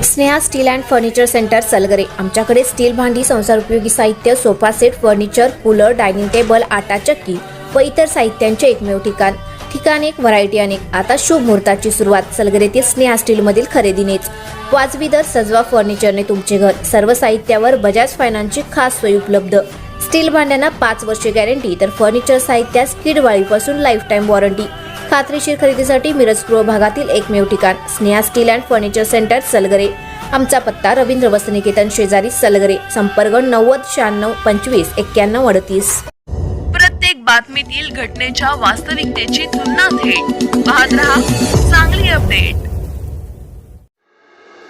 Sneha steel and furniture centre Salgare. आमच्याकडे steel भांडी, संसार उपयोगी साहित्य, sofa set, furniture, cooler, dining table, आटा चक्की व इतर साहित्यांचे एकमेव ठिकाण एक, व्हरायटी अनेक। आता शुभ मुहूर्ताची सुरुवात सलगरेतील स्नेहा स्टील मधील खरेदीनेच। वाजवी दर, सजवा फर्निचरने तुमचे घर। सर्व साहित्यावर बजाज फायनान्सची खास सोय उपलब्ध। स्टील भांड्यांना 5 वर्षे गॅरंटी, तर फर्निचर साहित्यास किडवाळीपासून लाईफ टाइम वॉरंटी। खात्रीशीर खरेदीसाठी मिरज पूर्व भागातील एकमेव ठिकाण Sneha steel and furniture centre Salgare. आमचा पत्ता रवींद्र वस्त्रनिकेतन शेजारी सलगरे। संपर्क 90 96 25 91 38। प्रत्येक बातमीतील घटनेच्या वास्तविकतेची तुलना थेट पाहत रहा चांगली अपडेट।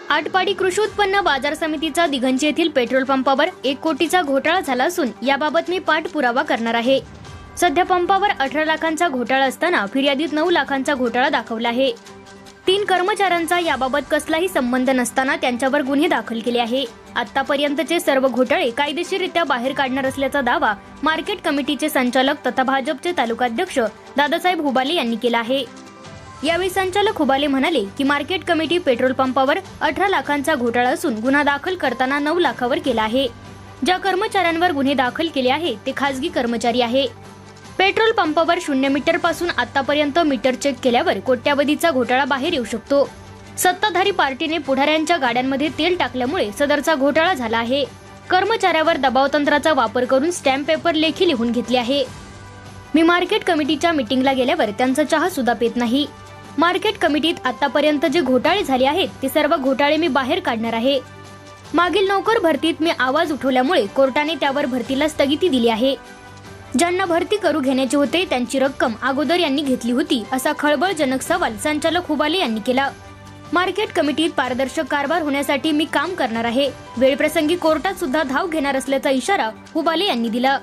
आटपाडी कृषी उत्पन्न बाजार समितीचा दिघंची येथील पेट्रोल पंपावर 1 कोटीचा घोटाळा झाला असून याबाबत मी पाठपुरावा करणार आहे। सध्या पंपावर 18 लाखांचा घोटाळा असताना फिर्यादीत 9 लाखांचा घोटाळा दाखवला आहे। 3 कर्मचाऱ्यांचा याबाबत कसलाही संबंध नसताना त्यांच्यावर गुन्हे दाखल केले आहे। आतापर्यंतचे सर्व घोटाळे कायदेशीररित्या बाहेर काढणार असल्याचा दावा मार्केट कमिटीचे संचालक तथा भाजपचे तालुकाध्यक्ष दादासाहेब हुबाले यांनी केला आहे। यावेळी संचालक हुबाले म्हणाले की मार्केट कमिटी पेट्रोल पंपावर 18 लाखांचा घोटाळा असून गुन्हा दाखल करताना 9 लाखावर केला आहे। ज्या कर्मचाऱ्यांवर गुन्हे दाखल केले आहे ते खासगी कर्मचारी आहे। पेट्रोल पंपावर 0 मीटर पासून आतापर्यंत मीटर चेक केल्यावर कोट्यावधीचा घोटाळा बाहेर येऊ शकतो। सत्ताधारी पार्टीने पुढाऱ्यांच्या गाड्यांमध्ये तेल टाकल्यामुळे सदरचा घोटाळा झाला आहे। कर्मचाऱ्यावर दबाव तंत्राचा वापर करून स्टॅम्प पेपर लेखी लिहून घेतले आहे। मी मार्केट कमिटीच्या मीटिंगला गेल्यावर त्यांचा चहा सुद्धा पेत नाही। मार्केट कमिटीत आतापर्यंत जे घोटाळे झाले आहेत ते सर्व घोटाळे मी बाहेर काढणार आहे। मागील नोकर भरतीत मी आवाज उठवल्यामुळे कोर्टाने त्यावर भरतीला स्थगिती दिली आहे। ज्यांना भरती करू घेण्याचे होते त्यांची रक्कम अगोदर यांनी घेतली होती, असा खळबळजनक सवाल संचालक हुबाले यांनी केला। मार्केट कमिटीत पारदर्शक कारभार होण्यासाठी मी काम करणार आहे। वेळप्रसंगी कोर्टात सुद्धा धाव घेणार असल्याचा इशारा हुबाले यांनी दिला।